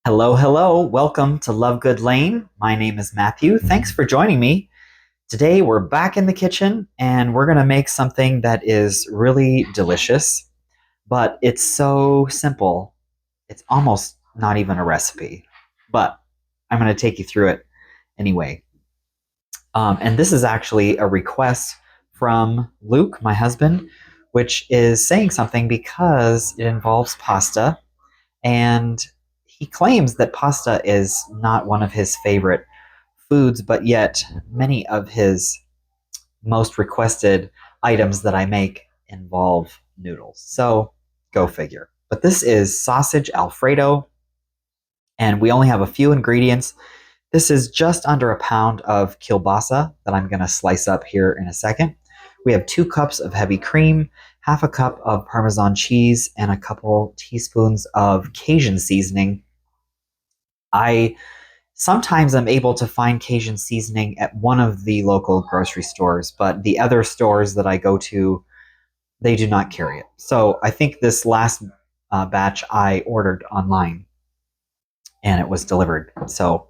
Hello, hello. Welcome to Love Good Lane. My name is Matthew. Thanks for joining me. Today we're back in the kitchen and we're going to make something that is really delicious, but it's so simple. It's almost not even a recipe, but I'm going to take you through it anyway. And this is actually a request from Luke, my husband, which is saying something because it involves pasta. And he claims that pasta is not one of his favorite foods, but yet many of his most requested items that I make involve noodles. So go figure. But this is sausage Alfredo, and we only have a few ingredients. This is just under a pound of kielbasa that I'm going to slice up here in a second. We have 2 cups of heavy cream, half a cup of Parmesan cheese, and a couple teaspoons of Cajun seasoning. I sometimes am able to find Cajun seasoning at one of the local grocery stores, but the other stores that I go to, they do not carry it. So I think this last batch I ordered online and it was delivered. So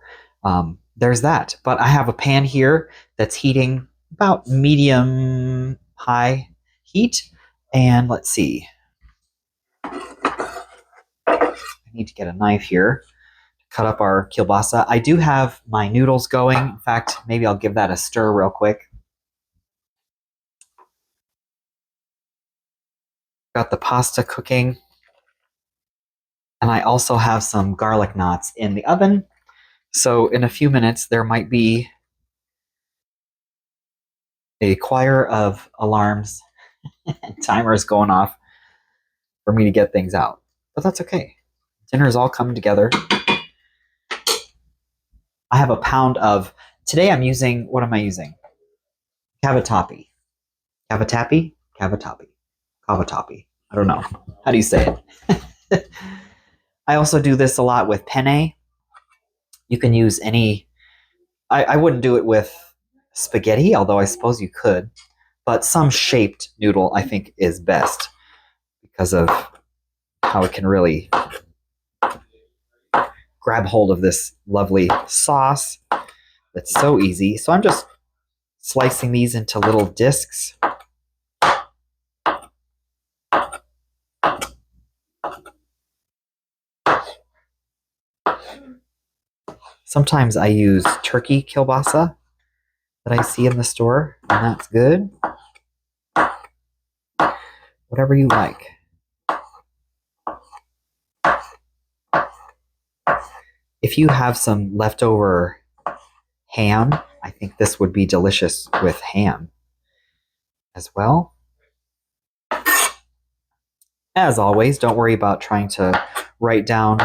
there's that. But I have a pan here that's heating about medium high heat. And let's see. I need to get a knife here to cut up our kielbasa. I do have my noodles going. In fact, maybe I'll give that a stir real quick. Got the pasta cooking. And I also have some garlic knots in the oven. So in a few minutes, there might be a choir of alarms and timers going off for me to get things out. But that's okay. Dinner's all coming together. I have a pound of, today I'm using, what am I using? Cavatappi. Cavatappi? Cavatappi. Cavatappi. I don't know. How do you say it? I also do this a lot with penne. You can use any, I wouldn't do it with spaghetti, although I suppose you could. But some shaped noodle I think is best because of how it can really grab hold of this lovely sauce that's so easy. So I'm just slicing these into little discs. Sometimes I use turkey kielbasa that I see in the store, and that's good. Whatever you like. If you have some leftover ham, I think this would be delicious with ham as well. As always, don't worry about trying to write down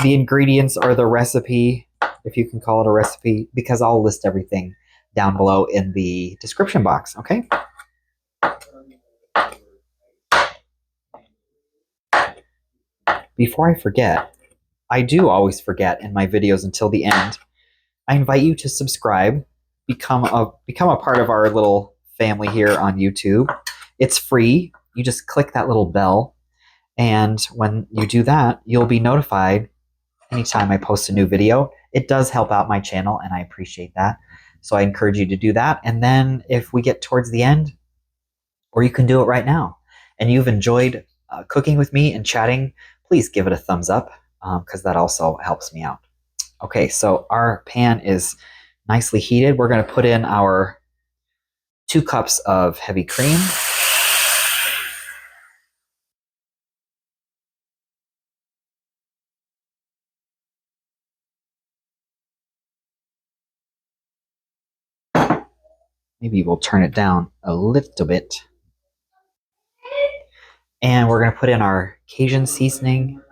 the ingredients or the recipe, if you can call it a recipe, because I'll list everything down below in the description box, okay? Before I forget, I do always forget in my videos until the end, I invite you to subscribe, become a part of our little family here on YouTube. It's free. You just click that little bell, and when you do that, you'll be notified anytime I post a new video. It does help out my channel, and I appreciate that. So I encourage you to do that. And then if we get towards the end, or you can do it right now, and you've enjoyed cooking with me and chatting, please give it a thumbs up because that also helps me out. Okay, so our pan is nicely heated. We're going to put in our 2 cups of heavy cream. Maybe we'll turn it down a little bit. And we're going to put in our Cajun seasoning.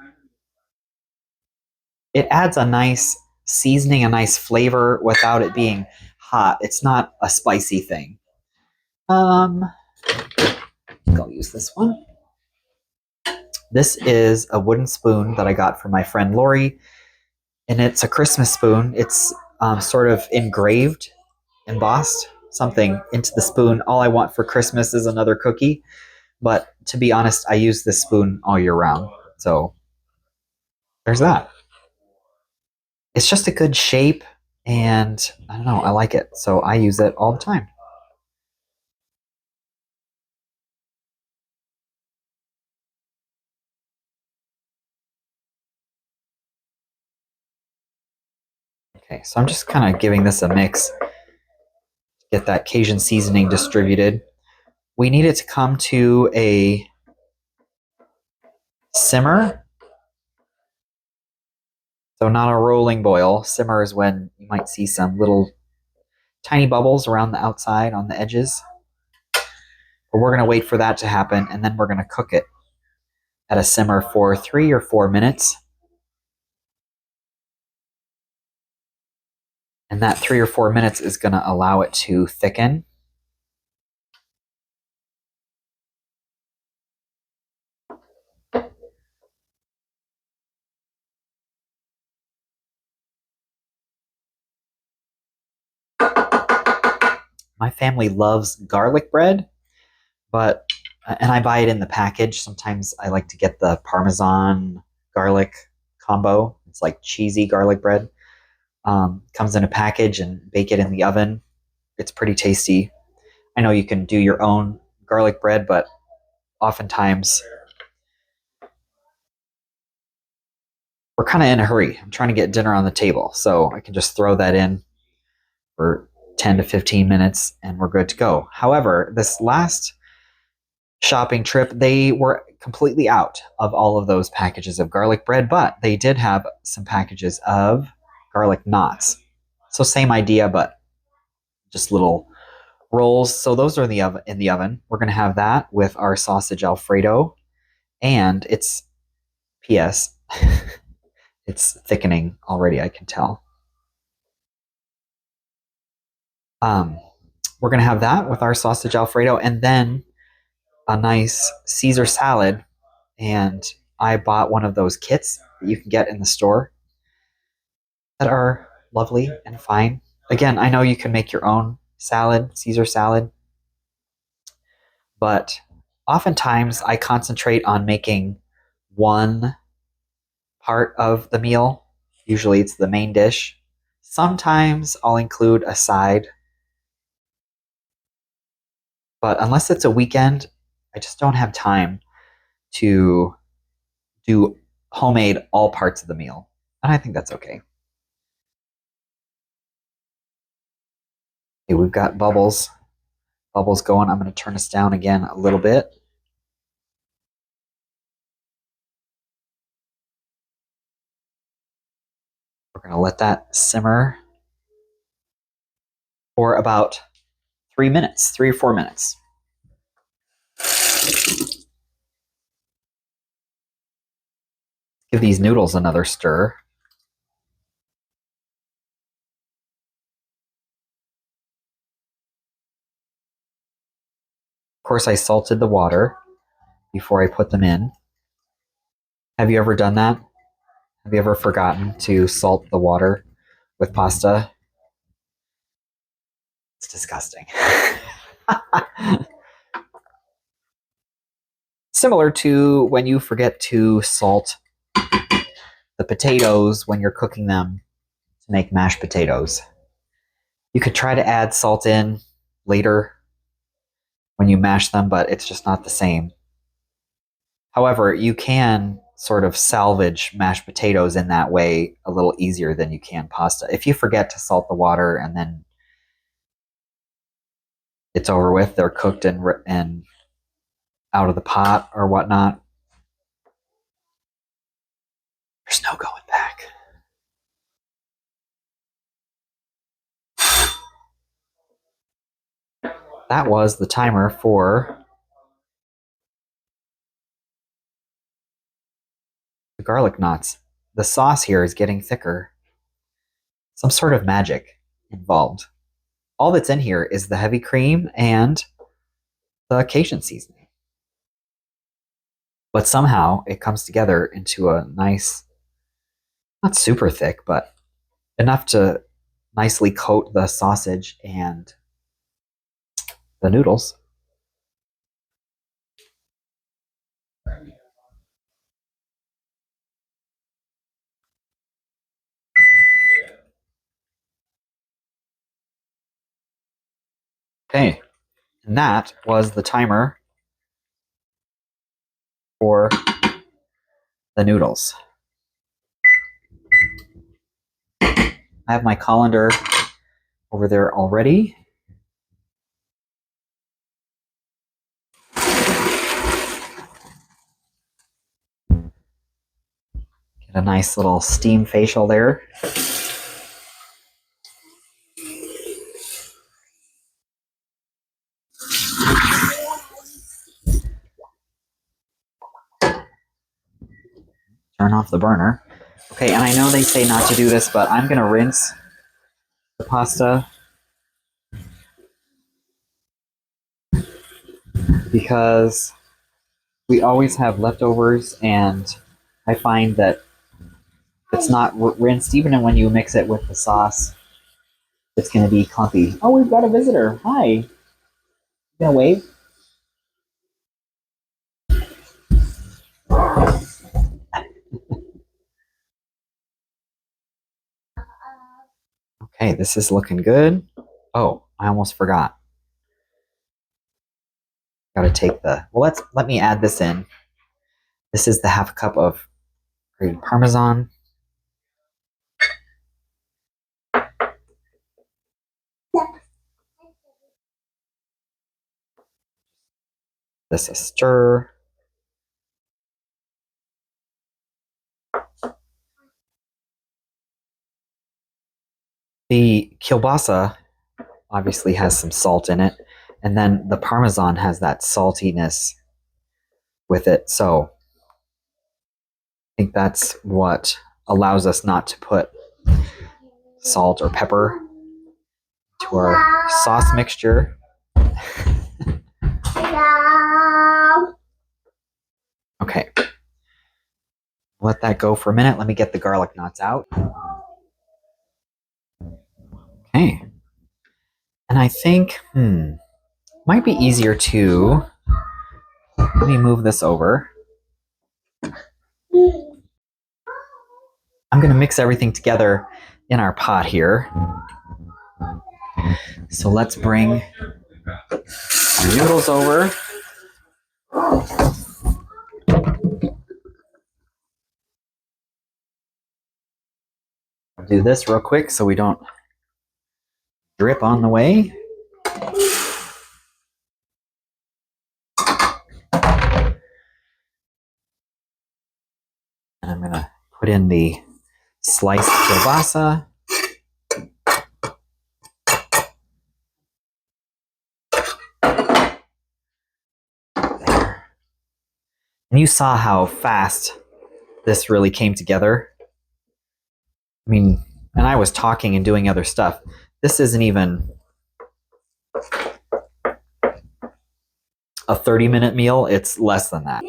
It adds a nice seasoning, a nice flavor without it being hot. It's not a spicy thing. I think I'll use this one. This is a wooden spoon that I got from my friend Lori, and it's a Christmas spoon. It's sort of engraved, embossed, something into the spoon. All I want for Christmas is another cookie. But to be honest, I use this spoon all year round. So there's that. It's just a good shape, and I don't know, I like it. So I use it all the time. Okay, so I'm just kind of giving this a mix, get that Cajun seasoning distributed. We need it to come to a simmer, so not a rolling boil. Simmer is when you might see some little tiny bubbles around the outside on the edges. But we're going to wait for that to happen, and then we're going to cook it at a simmer for 3 or 4 minutes. And that 3 or 4 minutes is going to allow it to thicken. My family loves garlic bread, but and I buy it in the package. Sometimes I like to get the Parmesan garlic combo. It's like cheesy garlic bread. Comes in a package and bake it in the oven. It's pretty tasty. I know you can do your own garlic bread, but oftentimes we're kind of in a hurry. I'm trying to get dinner on the table, so I can just throw that in for 10 to 15 minutes and we're good to go. However, this last shopping trip, they were completely out of all of those packages of garlic bread, but they did have some packages of garlic knots. So same idea, but just little rolls. So those are in the oven. We're going to have that with our sausage Alfredo, and it's PS. It's thickening already, I can tell. Um, we're going to have that with our sausage Alfredo, and then a nice Caesar salad. And I bought one of those kits that you can get in the store that are lovely and fine. Again, I know you can make your own salad, Caesar salad, but oftentimes I concentrate on making one part of the meal. Usually it's the main dish. Sometimes I'll include a side, but unless it's a weekend, I just don't have time to do homemade all parts of the meal. And I think that's okay. Okay, we've got bubbles going. I'm going to turn us down again a little bit. We're going to let that simmer for about 3 minutes, 3 or 4 minutes. Give these noodles another stir. Of course, I salted the water before I put them in. Have you ever done that? Have you ever forgotten to salt the water with pasta? It's disgusting. Similar to when you forget to salt the potatoes when you're cooking them to make mashed potatoes. You could try to add salt in later when you mash them, but it's just not the same. However, you can sort of salvage mashed potatoes in that way a little easier than you can pasta. If you forget to salt the water and then it's over with, they're cooked and out of the pot or whatnot, there's no going back. That was the timer for the garlic knots. The sauce here is getting thicker. Some sort of magic involved. All that's in here is the heavy cream and the Cajun seasoning. But somehow it comes together into a nice, not super thick, but enough to nicely coat the sausage and the noodles. Okay, and that was the timer for the noodles. I have my colander over there already. Get a nice little steam facial there. Turn off the burner. Okay, and I know they say not to do this, but I'm gonna rinse the pasta because we always have leftovers, and I find that it's not rinsed, even when you mix it with the sauce, it's gonna be clumpy. Oh, we've got a visitor. Hi. You gonna wave? Okay, this is looking good. Oh, I almost forgot. Gotta take the, well, let me add this in. This is the half cup of grated Parmesan. This a stir. The kielbasa obviously has some salt in it, and then the Parmesan has that saltiness with it. So I think that's what allows us not to put salt or pepper to our sauce mixture. Okay. Let that go for a minute. Let me get the garlic knots out. Okay. And I think, might be easier to, let me move this over. I'm going to mix everything together in our pot here. So let's bring our noodles over. I'll do this real quick so we don't drip on the way. And I'm going to put in the sliced kielbasa. There. And you saw how fast this really came together. I mean, and I was talking and doing other stuff. This isn't even a 30-minute meal. It's less than that.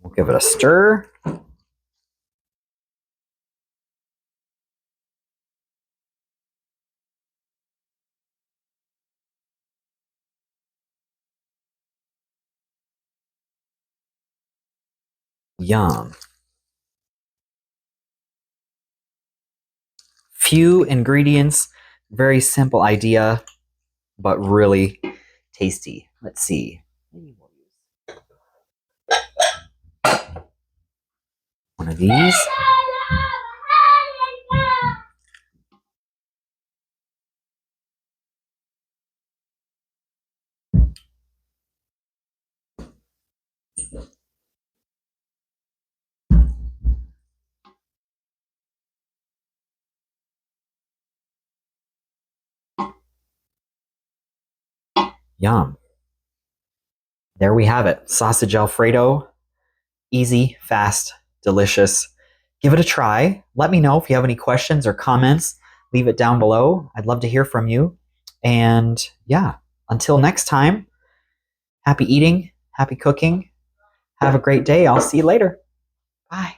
We'll give it a stir. Yum. Few ingredients, very simple idea, but really tasty. Let's see. One of these. Yum. There we have it. Sausage Alfredo. Easy, fast, delicious. Give it a try. Let me know if you have any questions or comments. Leave it down below. I'd love to hear from you. And yeah, until next time, happy eating, happy cooking. Have a great day. I'll see you later. Bye.